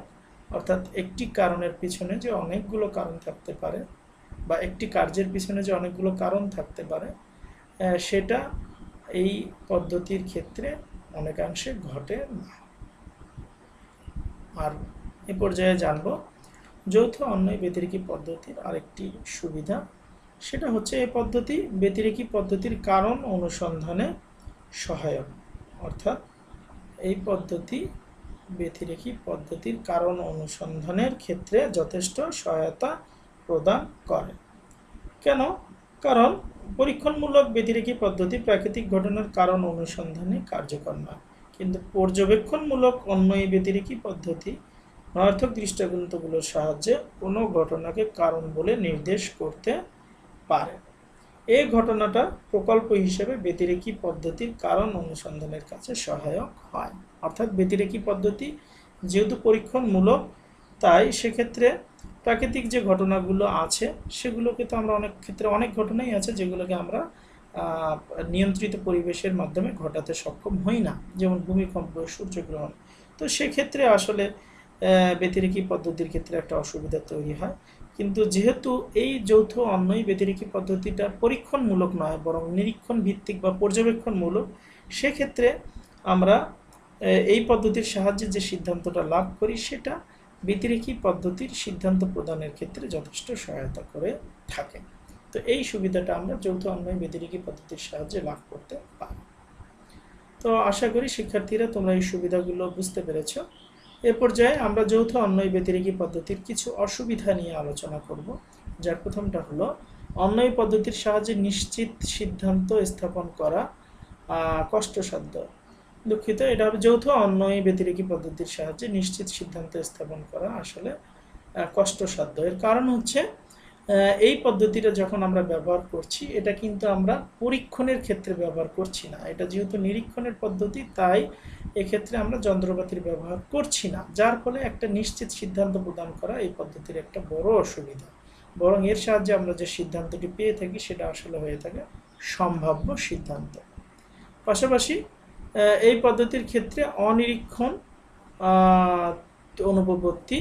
S1: অর্থাৎ একটি কারণের পিছনে যে অনেকগুলো কারণ থাকতে পারে বা একটি কার্যের পিছনে যে অনেকগুলো কারণ থাকতে পারে, সেটা এই পদ্ধতির ক্ষেত্রে অনেকাংশে ঘটে না। আর এ পর্যায়ে জানব যৌথ অন্যয়ী ব্যতিরেকী পদ্ধতির আরেকটি সুবিধা, সেটা হচ্ছে এই পদ্ধতি ব্যতিরেকী পদ্ধতির কারণ অনুসন্ধানে সহায়ক। অর্থাৎ এই পদ্ধতি ব্যতিরেকী পদ্ধতির কারণ অনুসন্ধানের ক্ষেত্রে যথেষ্ট সহায়তা প্রদান করে। কেন? কারণ পরীক্ষণমূলক ব্যতিরেকী পদ্ধতি প্রাকৃতিক ঘটনার কারণ অনুসন্ধানে কার্যকর নয়, কিন্তু পর্যবেক্ষণমূলক অন্যয়ী ব্যতিরেকী পদ্ধতি নয়ার্থক দৃষ্টান্তগুলোর সাহায্যে কোনো ঘটনাকে কারণ বলে নির্দেশ করতে পারে। এই ঘটনাটা প্রকল্প হিসেবে ব্যতিরেকী পদ্ধতির কারণ অনুসন্ধানের কাছে সহায়ক হয়। অর্থাৎ ব্যতিরেকী পদ্ধতি যেহেতু পরীক্ষণমূলক, তাই সেক্ষেত্রে প্রাকৃতিক যে ঘটনাগুলো আছে সেগুলোকে তো আমরা অনেক ক্ষেত্রে অনেক ঘটনাই আছে যেগুলোকে আমরা নিয়ন্ত্রিত পরিবেশের মাধ্যমে ঘটাতে সক্ষম হই না, যেমন ভূমিকম্প, সূর্যগ্রহণ। তো সেক্ষেত্রে আসলে ব্যতিরেকী পদ্ধতির ক্ষেত্রে একটা অসুবিধা তৈরি হয়। কিন্তু যেহেতু এই যৌথ অন্যয়ী ব্যতিরেকী পদ্ধতিটা পরীক্ষণমূলক নয় বরং নিরীক্ষণ ভিত্তিক বা পর্যবেক্ষণমূলক, সেক্ষেত্রে আমরা এই পদ্ধতির সাহায্যে যে সিদ্ধান্তটা লাভ করি সেটা ব্যতিরেকী পদ্ধতির সিদ্ধান্ত প্রদানের ক্ষেত্রে যথেষ্ট সহায়তা করে থাকে। তো এই সুবিধাটা আমরা যৌথ অন্যয়ী ব্যতিরেকী পদ্ধতির সাহায্যে লাভ করতে পারি। তো আশা করি শিক্ষার্থীরা তোমরা এই সুবিধাগুলো বুঝতে পেরেছ। এ পর্যায়ে আমরা যৌথ অন্যয়ী ব্যতিরেকী পদ্ধতির কিছু অসুবিধা নিয়ে আলোচনা করব, যার প্রথমটা হলো অন্যয়ী পদ্ধতির সাহায্যে নিশ্চিত সিদ্ধান্ত স্থাপন করা কষ্টসাধ্য। দুঃখিত, এটা হবে যৌথ অন্যয়ী ব্যতিরেকী পদ্ধতির সাহায্যে নিশ্চিত সিদ্ধান্ত স্থাপন করা আসলে কষ্টসাধ্য। এর কারণ হচ্ছে এই পদ্ধতিটা যখন আমরা ব্যবহার করছি এটা কিন্তু আমরা পরীক্ষণের ক্ষেত্রে ব্যবহার করছি না, এটা যেহেতু নিরীক্ষণের পদ্ধতি তাই এক্ষেত্রে আমরা যন্ত্রপাতির ব্যবহার করছি না, যার ফলে একটা নিশ্চিত সিদ্ধান্ত প্রদান করা এই পদ্ধতির একটা বড় অসুবিধা। বরং এর সাহায্যে আমরা যে সিদ্ধান্তটি পেয়ে থাকি সেটা আসলে হয়ে থাকে সম্ভাব্য সিদ্ধান্ত। পাশাপাশি এই পদ্ধতির ক্ষেত্রে অনিরীক্ষণ অনুপপত্তি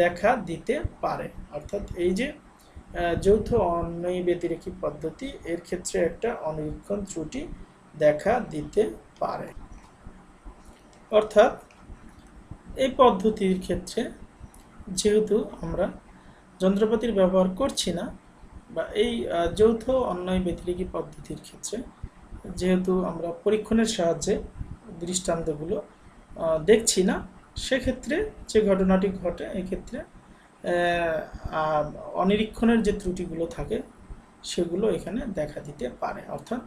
S1: দেখা দিতে পারে। অর্থাৎ এই যে যৌথ অন্যয়ী ব্যতিরেকী পদ্ধতি, এর ক্ষেত্রে একটা অনিরীক্ষণ ত্রুটি দেখা দিতে পারে। অর্থাৎ এই পদ্ধতির ক্ষেত্রে যেহেতু আমরা যন্ত্রপাতির ব্যবহার করছি না, বা এই যৌথ অন্যয়ী ব্যতিরেকী পদ্ধতির ক্ষেত্রে যেহেতু আমরা পরীক্ষণের সাহায্যে দৃষ্টান্তগুলো দেখছি না, সেক্ষেত্রে যে ঘটনাটি ঘটে এক্ষেত্রে অনিরীক্ষণের যে ত্রুটিগুলো থাকে সেগুলো এখানে দেখা দিতে পারে। অর্থাৎ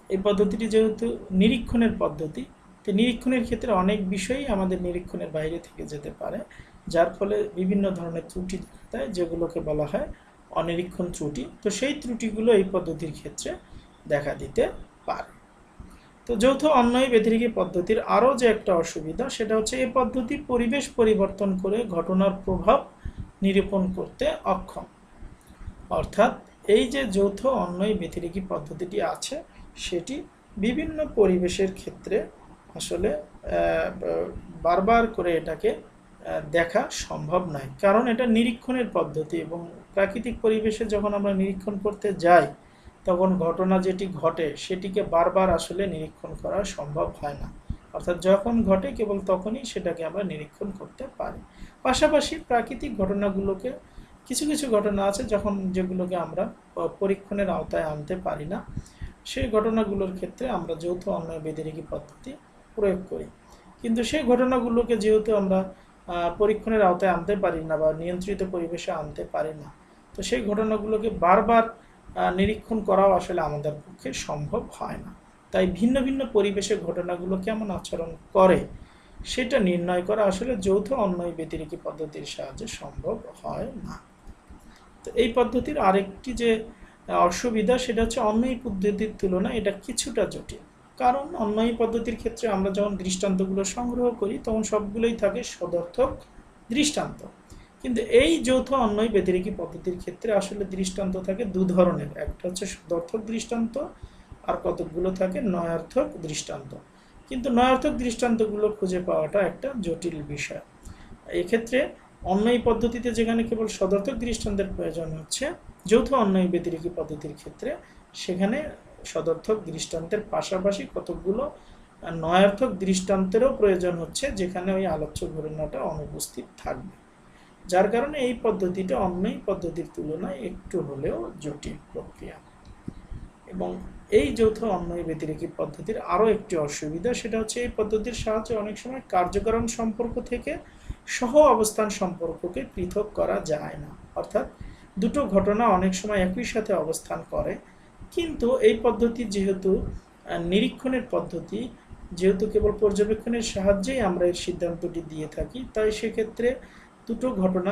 S1: এই পদ্ধতিটি যেহেতু নিরীক্ষণের পদ্ধতি, তো নিরীক্ষণের ক্ষেত্রে অনেক বিষয়ই আমাদের নিরীক্ষণের বাইরে থেকে যেতে পারে, যার ফলে বিভিন্ন ধরনের ত্রুটি দেখা দেয় যেগুলোকে বলা হয় অনিরীক্ষণ ত্রুটি। তো সেই ত্রুটিগুলো এই পদ্ধতির ক্ষেত্রে দেখা দিতে পারে। তো যৌথ অন্যয়ী ব্যতিরেকী পদ্ধতির আরও যে একটা অসুবিধা, সেটা হচ্ছে এই পদ্ধতি পরিবেশ পরিবর্তন করে ঘটনার প্রভাব নিরূপণ করতে অক্ষম। অর্থাৎ এই যে যৌথ অন্যয়ী ব্যতিরেকী পদ্ধতিটি আছে সেটি বিভিন্ন পরিবেশের ক্ষেত্রে আসলে বারবার করে এটাকে দেখা সম্ভব নয়, কারণ এটা নিরীক্ষণের পদ্ধতি এবং প্রাকৃতিক পরিবেশে যখন আমরা নিরীক্ষণ করতে যাই তখন ঘটনা যেটি ঘটে সেটিকে বারবার আসলে নিরীক্ষণ করা সম্ভব হয় না। অর্থাৎ যখন ঘটে কেবল তখনই সেটাকে আমরা নিরীক্ষণ করতে পারি। পাশাপাশি প্রাকৃতিক ঘটনাগুলোকে কিছু কিছু ঘটনা আছে যেগুলোকে আমরা পরীক্ষণের আওতায় আনতে পারি না, সেই ঘটনাগুলোর ক্ষেত্রে আমরা যৌথ অন্যায় ব্যতিরেকি পদ্ধতি প্রয়োগ করি। কিন্তু সেই ঘটনাগুলোকে যেহেতু আমরা পরীক্ষণের আওতায় আনতে পারি না বা নিয়ন্ত্রিত পরিবেশে আনতে পারি না, তো সেই ঘটনাগুলোকে বারবার নিরীক্ষণ করাও আসলে আমাদের পক্ষে সম্ভব হয় না। তাই ভিন্ন ভিন্ন পরিবেশে ঘটনাগুলো কেমন আচরণ করে সেটা নির্ণয় করা আসলে যৌথ অন্যায় ব্যতিরেকি পদ্ধতির সাহায্যে সম্ভব হয় না। তো এই পদ্ধতির আরেকটি যে অসুবিধা সেটা হচ্ছে অন্যায় পদ্ধতির তুলনায় এটা কিছুটা জটিল। কারণ অন্যায় পদ্ধতির ক্ষেত্রে আমরা যখন দৃষ্টান্তগুলো সংগ্রহ করি তখন সবগুলোই থাকে সদর্থক দৃষ্টান্ত, কিন্তু এই যৌথ অন্যায় ব্যতিরেকি পদ্ধতির ক্ষেত্রে আসলে দৃষ্টান্ত থাকে দু ধরনের, একটা হচ্ছে সদর্থক দৃষ্টান্ত আর কতকগুলো থাকে নয়ার্থক দৃষ্টান্ত। কিন্তু নয়ার্থক দৃষ্টান্তগুলো খুঁজে পাওয়াটা একটা জটিল বিষয়। এক্ষেত্রে অন্যায় পদ্ধতিতে যেখানে কেবল সদর্থক দৃষ্টান্তের প্রয়োজন হচ্ছে, যৌথ অন্যায় ব্যতিরেকি পদ্ধতির ক্ষেত্রে সেখানে সদর্থক দৃষ্টান্তের পাশাপাশি কতকগুলো নয়ার্থক দৃষ্টান্তেরও প্রয়োজন হচ্ছে, যেখানে ওই আলোচ্য ঘটনাটা অনুপস্থিত থাকবে। যার কারণে এই পদ্ধতিটা অন্যায় পদ্ধতির তুলনায় একটু হলেও জটিল প্রক্রিয়া। এবং এই যৌথ অন্যায় ব্যতিরেকি পদ্ধতির আরও একটি অসুবিধা, সেটা হচ্ছে এই পদ্ধতির সাহায্যে অনেক সময় কার্যকারণ সম্পর্ক থেকে সহ অবস্থান সম্পর্ককে পৃথক করা যায় না। অর্থাৎ দুটো ঘটনা অনেক সময় একই সাথে অবস্থান করে, কিন্তু এই পদ্ধতি যেহেতু নিরীক্ষণের পদ্ধতি, যেহেতু কেবল পর্যবেক্ষণের সাহায্যেই আমরা এর সিদ্ধান্তটি দিয়ে থাকি, তাই সেক্ষেত্রে দুটো ঘটনা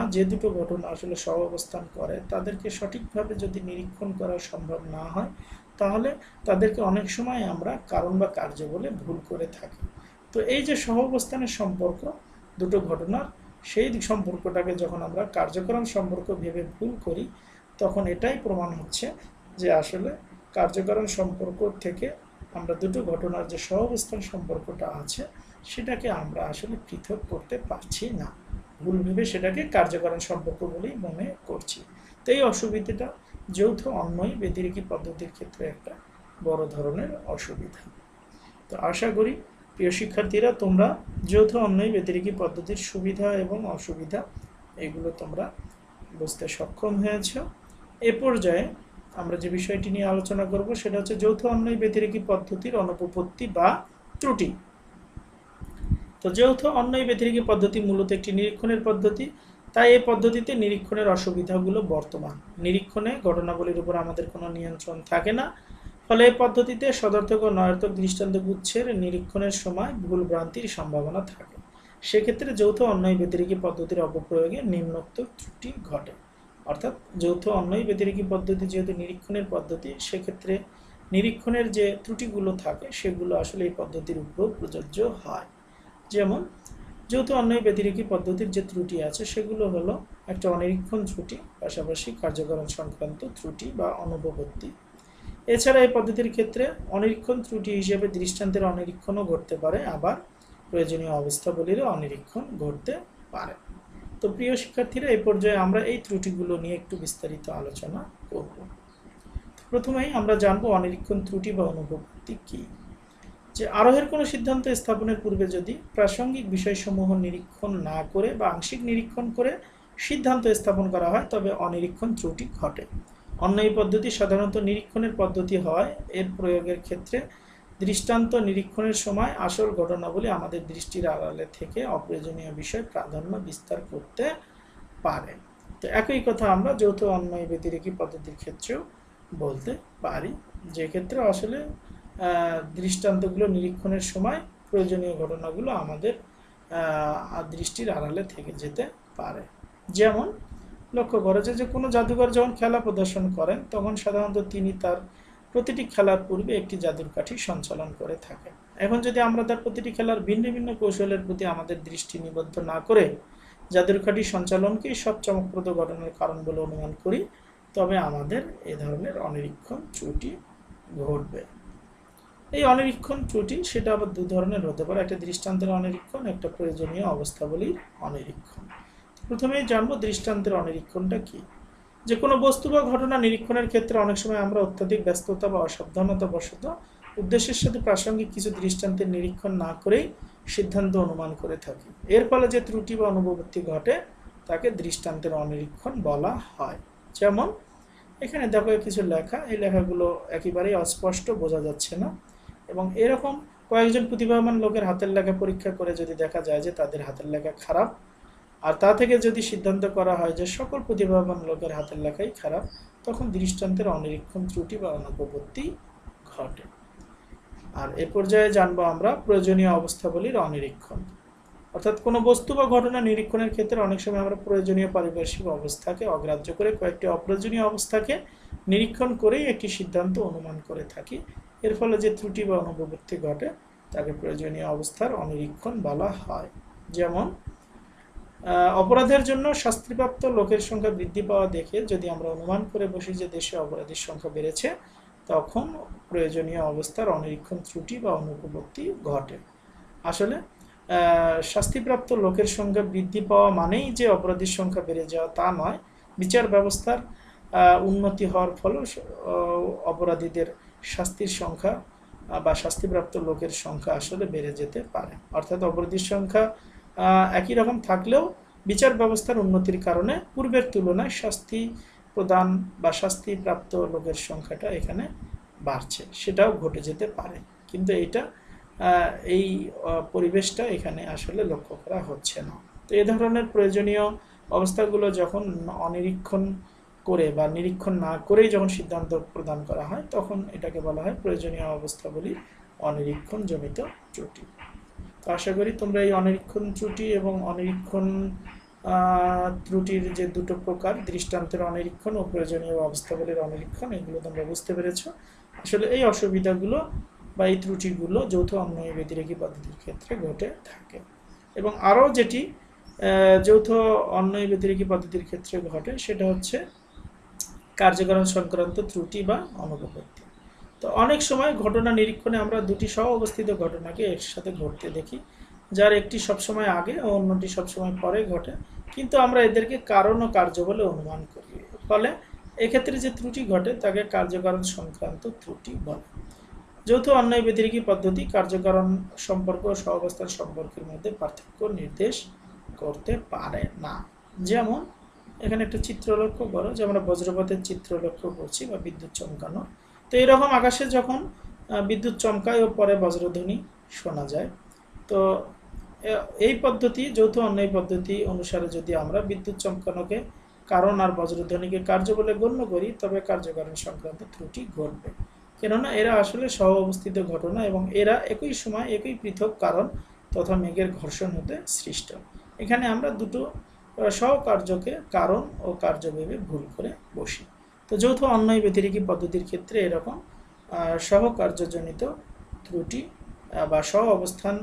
S1: আসলে সহ অবস্থান করে তাদেরকে সঠিকভাবে যদি নিরীক্ষণ করা সম্ভব না হয় তাহলে তাদেরকে অনেক সময় আমরা কারণ বা কার্য বলে ভুল করে থাকি। তো এই যে সহ অবস্থানের সম্পর্ক দুটো ঘটনার, সেই সম্পর্কটাকে যখন আমরা কার্যকারণ সম্পর্ক ভেবে ভুল করি তখন এটাই প্রমাণ হচ্ছে যে আসলে কার্যকারণ সম্পর্ক থেকে আমরা দুটো ঘটনার যে সহ অবস্থান সম্পর্কটা আছে সেটাকে আমরা আসলে পৃথক করতে পারছি না, ভুল ভেবে সেটাকে কার্যকারণ সম্পর্ক বলেই মনে করছি। তো এই অসুবিধাটা যৌথ অন্যায় ব্যতিরেকি পদ্ধতির ক্ষেত্রে একটা বড় ধরনের অসুবিধা। তো আশা করি প্রিয় শিক্ষার্থীরা তোমরা যৌথ অন্যায় ব্যতিরেকি পদ্ধতির সুবিধা এবং অসুবিধা এগুলো তোমরা বুঝতে সক্ষম হয়েছ। এ পর্যায়ে আমরা যে বিষয়টি নিয়ে আলোচনা করব সেটা হচ্ছে যৌথ অন্যায় ব্যতিরেকি পদ্ধতির অনুপপত্তি বা ত্রুটি। তো যৌথ অন্যায় ব্যতিরেকি পদ্ধতি মূলত একটি নিরীক্ষণের পদ্ধতি, তাই এই পদ্ধতিতে নিরীক্ষণের অসুবিধাগুলো বর্তমান। নিরীক্ষণে ঘটনাবলীর উপর আমাদের কোনো নিয়ন্ত্রণ থাকে না, ফলে এই পদ্ধতিতে সদর্থক ও নয়ার্থক দৃষ্টান্ত গুচ্ছের নিরীক্ষণের সময় ভুল ভ্রান্তির সম্ভাবনা থাকে। সেক্ষেত্রে যৌথ অন্যায় ব্যতিরেকি পদ্ধতির অপপ্রয়োগে নিম্নোক্ত ত্রুটি ঘটে। অর্থাৎ যৌথ অন্যায় ব্যতিরেকি পদ্ধতি যেহেতু নিরীক্ষণের পদ্ধতি, সেক্ষেত্রে নিরীক্ষণের যে ত্রুটিগুলো থাকে সেগুলো আসলে এই পদ্ধতির উপর প্রযোজ্য হয়। যেমন যৌথ অন্যায় ব্যতিরেকি পদ্ধতির যে ত্রুটি আছে সেগুলো হলো একটা অনিরীক্ষণ ত্রুটি, পাশাপাশি কার্যকারণ সংক্রান্ত ত্রুটি বা অনুপপত্তি। এছাড়া এই পদ্ধতির ক্ষেত্রে অনিরীক্ষণ ত্রুটি হিসেবে দৃষ্টান্তের অনিরীক্ষণও ঘটতে পারে, আবার প্রয়োজনীয় অবস্থাবলীরও অনিরীক্ষণ ঘটতে পারে। তো প্রিয় শিক্ষার্থীরা, এই পর্যায়ে আমরা এই ত্রুটিগুলো নিয়ে একটু বিস্তারিত আলোচনা করব। প্রথমেই আমরা জানবো অনিরীক্ষণ ত্রুটি বা অনুপপত্তি কি। যে আরোহের কোনো সিদ্ধান্ত স্থাপনের পূর্বে যদি প্রাসঙ্গিক বিষয়সমূহ নিরীক্ষণ না করে বা আংশিক নিরীক্ষণ করে সিদ্ধান্ত স্থাপন করা হয় তবে অনিরীক্ষণ ত্রুটি ঘটে। অন্যায় পদ্ধতি সাধারণত নিরীক্ষণের পদ্ধতি হয়, এর প্রয়োগের ক্ষেত্রে দৃষ্টান্ত নিরীক্ষণের সময় আসল ঘটনাবলী আমাদের দৃষ্টির আড়ালে থেকে অপ্রয়োজনীয় বিষয় প্রাধান্য বিস্তার করতে পারে। তো একই কথা আমরা যৌথ অন্যায় ব্যতিরেকি পদ্ধতির ক্ষেত্রেও বলতে পারি, যে ক্ষেত্রে আসলে দৃষ্টান্তগুলো নিরীক্ষণের সময় প্রয়োজনীয় ঘটনাগুলো আমাদের দৃষ্টির আড়ালে থেকে যেতে পারে। যেমন লক্ষ্য করা যায় যে কোনো জাদুঘর যখন খেলা প্রদর্শন করেন তখন সাধারণত তিনি তার প্রতিটি খেলার পূর্বে একটি জাদুর কাঠি সঞ্চালন করে থাকেন। এখন যদি আমরা তার প্রতিটি খেলার ভিন্ন ভিন্ন কৌশলের প্রতি আমাদের দৃষ্টি নিবদ্ধ না করে জাদুর কাঠি সঞ্চালনকেই সব চমকপ্রদ ঘটনার কারণ বলে অনুমান করি, তবে আমাদের এ ধরনের অনিরীক্ষণ ত্রুটি ঘটবে। এই অনিরীক্ষণ ত্রুটি সেটা আবার দুই ধরনের হতে পারে, একটা দৃষ্টান্তের অনিরীক্ষণ, একটা প্রয়োজনীয় অবস্থাবলীর অনিরীক্ষণ। প্রথমেই জানবো দৃষ্টান্তের অনিরীক্ষণটা কি। যে কোনো বস্তু বা ঘটনা নিরীক্ষণের ক্ষেত্রে অনেক সময় আমরা অত্যাধিক ব্যস্ততা বা অসাবধানতা বশত উদ্দেশ্যের সাথে প্রাসঙ্গিক কিছু দৃষ্টান্তের নিরীক্ষণ না করেই সিদ্ধান্ত অনুমান করে থাকি। এর ফলে যে ত্রুটি বা অনুপপত্তি ঘটে তাকে দৃষ্টান্তের অনিরীক্ষণ বলা হয়। যেমন এখানে দেখো কিছু লেখা, এই লেখাগুলো একেবারেই অস্পষ্ট, বোঝা যাচ্ছে না, এবং এরকম কয়েকজন প্রতিভাবান লোকের হাতের লেখা পরীক্ষা করে যদি দেখা যায় যে তাদের হাতের লেখা খারাপ, আর তা থেকে যদি সিদ্ধান্ত করা হয় যে সকল প্রতিভাবান লোকের হাতের লেখাই খারাপ, তখন দৃষ্টান্তের অনিরীক্ষণ ত্রুটি বা অনুপপত্তি ঘটে। আর এ পর্যায়ে জানবো আমরা প্রয়োজনীয় অবস্থাবলীর অনিরীক্ষণ। অর্থাৎ কোনো বস্তু বা ঘটনা নিরীক্ষণের ক্ষেত্রে অনেক সময় আমরা প্রয়োজনীয় পারিপার্শ্বিক অবস্থাকে অগ্রাহ্য করে কয়েকটি অপ্রয়োজনীয় অবস্থাকে নিরীক্ষণ করেই একটি সিদ্ধান্ত অনুমান করে থাকি। এর ফলে যে ত্রুটি বা অনুপপত্তি ঘটে তাকে প্রয়োজনীয় অবস্থার অনিরীক্ষণ বলা হয়। যেমন অপরাধের জন্য শাস্তিপ্রাপ্ত লোকের সংখ্যা বৃদ্ধি পাওয়া দেখে যদি আমরা অনুমান করে বসি যে দেশে অপরাধীর সংখ্যা বেড়েছে, তখন প্রয়োজনীয় অবস্থার অনিরীক্ষণ ত্রুটি বা অনুপপত্তি ঘটে। আসলে শাস্তিপ্রাপ্ত লোকের সংখ্যা বৃদ্ধি পাওয়া মানেই যে অপরাধীর সংখ্যা বেড়ে যাওয়া তা নয়। বিচার ব্যবস্থার উন্নতি হওয়ার ফলে অপরাধীদের শাস্তির সংখ্যা বা শাস্তিপ্রাপ্ত লোকের সংখ্যা আসলে বেড়ে যেতে পারে। অর্থাৎ অপরাধীর সংখ্যা একই রকম থাকলেও বিচার ব্যবস্থার উন্নতির কারণে পূর্বের তুলনায় শাস্তি প্রদান বা শাস্তিপ্রাপ্ত লোকের সংখ্যাটা এখানে বাড়ছে, সেটাও ঘটে যেতে পারে। কিন্তু এই পরিবেশটা এখানে আসলে লক্ষ্য করা হচ্ছে না। তো এই ধরনের প্রয়োজনীয় অবস্থাগুলো যখন অনিরীক্ষণ করে বা নিরীক্ষণ না করেই যখন সিদ্ধান্ত প্রদান করা হয়, তখন এটাকে বলা হয় প্রয়োজনীয় অবস্থাগুলি অনিরীক্ষণ জনিত ত্রুটি। তো আশা করি তোমরা এই অনিরীক্ষণ ত্রুটি এবং অনিরীক্ষণ ত্রুটির যে দুটো প্রকার, দৃষ্টান্তের অনিরীক্ষণ ও প্রয়োজনীয় অবস্থাগুলির অনিরীক্ষণ, এগুলো তোমরা বুঝতে পেরেছো। আসলে এই অসুবিধাগুলো বা এই ত্রুটিগুলো যৌথ অন্বয় ব্যতিরেকী পদ্ধতির ক্ষেত্রে ঘটে থাকে। এবং আরও যেটি যৌথ অন্বয় ব্যতিরেকী পদ্ধতির ক্ষেত্রে ঘটে সেটা হচ্ছে কার্যকারণ সংক্রান্ত ত্রুটি বা অনুপপত্তি। তো অনেক সময় ঘটনা নিরীক্ষণে আমরা দুটি সহ অবস্থিত ঘটনাকে একসাথে ঘটতে দেখি, যার একটি সবসময় আগে ও অন্যটি সবসময় পরে ঘটে, কিন্তু আমরা এদেরকে কারণ ও কার্য বলে অনুমান করি। ফলে এক্ষেত্রে যে ত্রুটি ঘটে তাকে কার্যকারণ সংক্রান্ত ত্রুটি বলে। যৌথ অন্যায় ব্যতিরেকী পদ্ধতি কার্যকারণ সম্পর্ক ও সহাবস্থান সম্পর্কের মধ্যে পার্থক্য নির্দেশ করতে পারে না। যেমন এখানে একটা চিত্র লক্ষ্য করো, যে আমরা বজ্রপাতের চিত্র লক্ষ্য করছি বা বিদ্যুৎ চমকানো। তো এরকম আকাশে যখন বিদ্যুৎ চমকায় ও পরে বজ্রধ্বনি শোনা যায়, তো এই পদ্ধতি যৌথ অন্যায় পদ্ধতি অনুসারে যদি আমরা বিদ্যুৎ চমকানোকে কারণ আর বজ্রধ্বনিকে কার্য বলে গণ্য করি, তবে কার্যকারণ সংক্রান্ত ত্রুটি ঘটবে। কেননা এরা আসলে সহ অবস্থিত ঘটনা এবং এরা একই সময় একই পৃথক কারণ তথা মেঘের ঘর্ষণ হতে সৃষ্ট। এখানে আমরা দুটো সহকার্যকে কারণ ও কার্য ভেবে ভুল করে বসি। তো যৌথ অন্যায় ব্যতিরেকী পদ্ধতির ক্ষেত্রে এরকম সহকার্যজনিত ত্রুটি বা সহ অবস্থান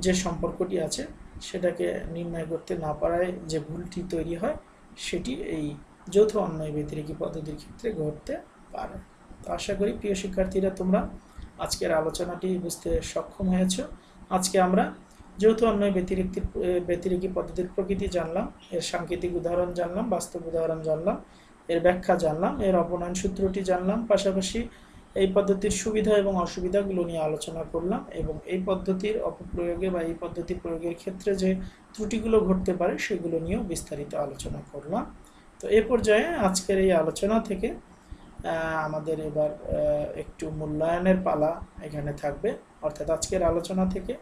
S1: যে সম্পর্কটি আছে সেটাকে নির্ণয় করতে না পারায় যে ভুলটি তৈরি হয়, সেটি এই যৌথ অন্যায় ব্যতিরেকী পদ্ধতির ক্ষেত্রে ঘটতে পারে। তো আশা করি প্রিয় শিক্ষার্থীরা তোমরা আজকের আলোচনাটি বুঝতে সক্ষম হয়েছ। আজকে আমরা যৌথ অন্যায় ব্যতিরেকী পদ্ধতির প্রকৃতি জানলাম, এর সাংকেতিক উদাহরণ জানলাম, বাস্তব উদাহরণ জানলাম, এর ব্যাখ্যা জানলাম, এর অপনয়ন সূত্রটি জানলাম, পাশাপাশি এই পদ্ধতির সুবিধা এবং অসুবিধাগুলো নিয়ে আলোচনা করলাম এবং এই পদ্ধতির অপপ্রয়োগে বা এই পদ্ধতি প্রয়োগের ক্ষেত্রে যে ত্রুটিগুলো ঘটতে পারে সেগুলো নিয়েও বিস্তারিত আলোচনা করলাম। তো এ পর্যায়ে আজকের এই আলোচনা থেকে আমাদের এবার একটু মূল্যায়নের পালা এখানে থাকবে। অর্থাৎ আজকের আলোচনা থেকে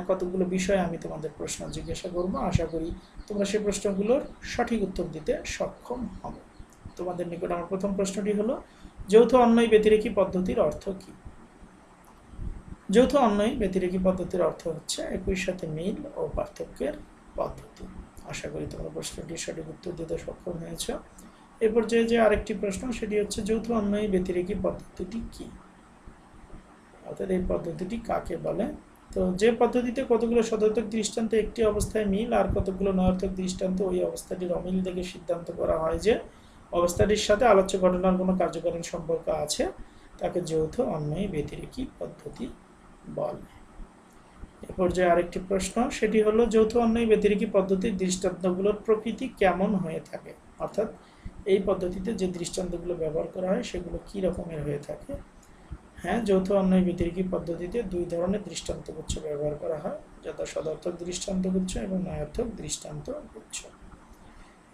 S1: কতগুলো বিষয় আমি তোমাদের প্রশ্ন জিজ্ঞাসা করব, আশা করি তোমরা সেই প্রশ্নগুলোর সঠিক উত্তর দিতে সক্ষম হবে। তোমাদের নিকট আমার প্রথম প্রশ্নটি হলো, যৌথ অন্যায় ব্যতিরেকী পদ্ধতির অর্থ কি? যৌথ অন্যায় ব্যতিরেকী পদ্ধতির অর্থ হচ্ছে একই সাথে মিল ও পার্থক্যের পদ্ধতি। আশা করি তোমরা প্রশ্নটির সঠিক উত্তর দিতে সক্ষম হয়েছ। এ পর্যায়ে যে আরেকটি প্রশ্ন, সেটি হচ্ছে যৌথ অন্যায় ব্যতিরেকী পদ্ধতিটি কি, অর্থাৎ এই পদ্ধতিটি কাকে বলে? তো যে পদ্ধতিতে কতগুলো সদর্থক দৃষ্টান্ত একটি অবস্থায় মিল আর কতগুলো নয়ার্থক দৃষ্টান্ত ওই অবস্থাটির অমিল দেখে সিদ্ধান্ত করা হয় যে অবস্থাটির সাথে আলোচ্য ঘটনার কোনো কার্যকারণ সম্পর্ক আছে, তাকে যৌথ অন্যয়ী ব্যতিরেকী পদ্ধতি বলে। এ পর্যায়ে আরেকটি প্রশ্ন, সেটি হলো যৌথ অন্যয়ী ব্যতিরেকী পদ্ধতির দৃষ্টান্তগুলোর প্রকৃতি কেমন হয়ে থাকে, অর্থাৎ এই পদ্ধতিতে যে দৃষ্টান্তগুলো ব্যবহার করা হয় সেগুলো কি রকমের হয়ে থাকে। হ্যাঁ, যৌথ অন্যয়ী ব্যতিরেকী পদ্ধতিতে দুই ধরনের দৃষ্টান্তগুচ্ছ ব্যবহার করা হয়, যথা সদর্থক দৃষ্টান্তগুচ্ছ এবং নয়ার্থক দৃষ্টান্তগুচ্ছ।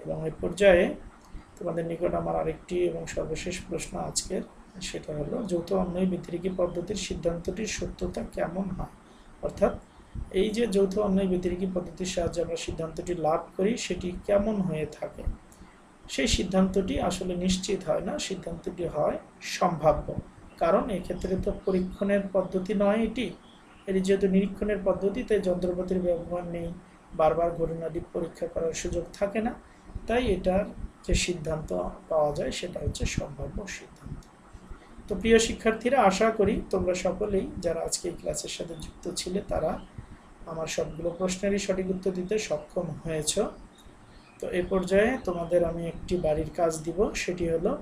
S1: এবং এই পর্যায়ে তোমাদের নিকট আমার আরেকটি এবং সর্বশেষ প্রশ্ন আজকের, সেটা হলো যৌথ অন্যয়ী ব্যতিরেকী পদ্ধতির সিদ্ধান্তটির সত্যতা কেমন হয়, অর্থাৎ এই যে যৌথ অন্যয়ী ব্যতিরেকী পদ্ধতির সাহায্যে আমরা সিদ্ধান্তটি লাভ করি সেটি কেমন হয়ে থাকে। সেই সিদ্ধান্তটি আসলে নিশ্চিত হয় না, সিদ্ধান্তটি হয় সম্ভাব্য, কারণ এক্ষেত্রে তো পরীক্ষণের পদ্ধতি নয় এটি যেহেতু নিরীক্ষণের পদ্ধতি, তাই যন্ত্রপাতির ব্যবহার নেই, বারবার ঘটনাটি পরীক্ষা করার সুযোগ থাকে না, তাই এটার যে সিদ্ধান্ত পাওয়া যায় সেটা হচ্ছে সম্ভাব্য সিদ্ধান্ত। তো প্রিয় শিক্ষার্থীরা, আশা করি তোমরা সকলেই যারা আজকে এই ক্লাসের সাথে যুক্ত ছিলে তারা আমার সবগুলো প্রশ্নেরই সঠিক উত্তর দিতে সক্ষম হয়েছ। তো এই পর্যায়ে তোমাদের আমি একটি বাড়ির কাজ দিব, সেটি হলো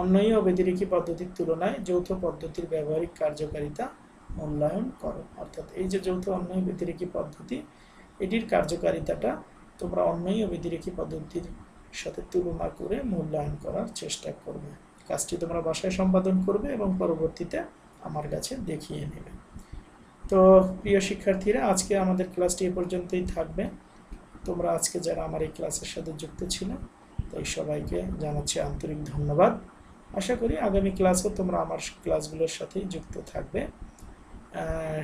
S1: অন্যয়ী ও ব্যতিরেকী পদ্ধতির তুলনায় যৌথ পদ্ধতির ব্যবহারিক কার্যকারিতা মূল্যায়ন করো। অর্থাৎ এই যে যৌথ অন্যয়ী ব্যতিরেকী পদ্ধতি, এটির কার্যকারিতাটা তোমরা অন্যয়ী ও ব্যতিরেকী পদ্ধতির সাথে তুলনা করে মূল্যায়ন করার চেষ্টা করবে। কাজটি তোমরা বাসায় সম্পাদন করবে এবং পরবর্তীতে আমার কাছে দেখিয়ে নেবে। তো প্রিয় শিক্ষার্থীরা, আজকে আমাদের ক্লাসটি এ পর্যন্তই থাকবে। তোমরা আজকে যারা আমার এই ক্লাসের সাথে যুক্ত ছিল, তাই সবাইকে জানাচ্ছি আন্তরিক ধন্যবাদ। আশা করি আগামী ক্লাসও তোমরা আমার ক্লাসগুলোর সাথেই যুক্ত থাকবে।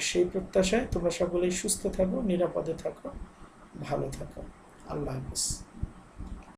S1: সেই প্রত্যাশায় তোমরা সকলেই সুস্থ থাকো, নিরাপদে থাকো, ভালো থাকো। আল্লাহ হাফেজ।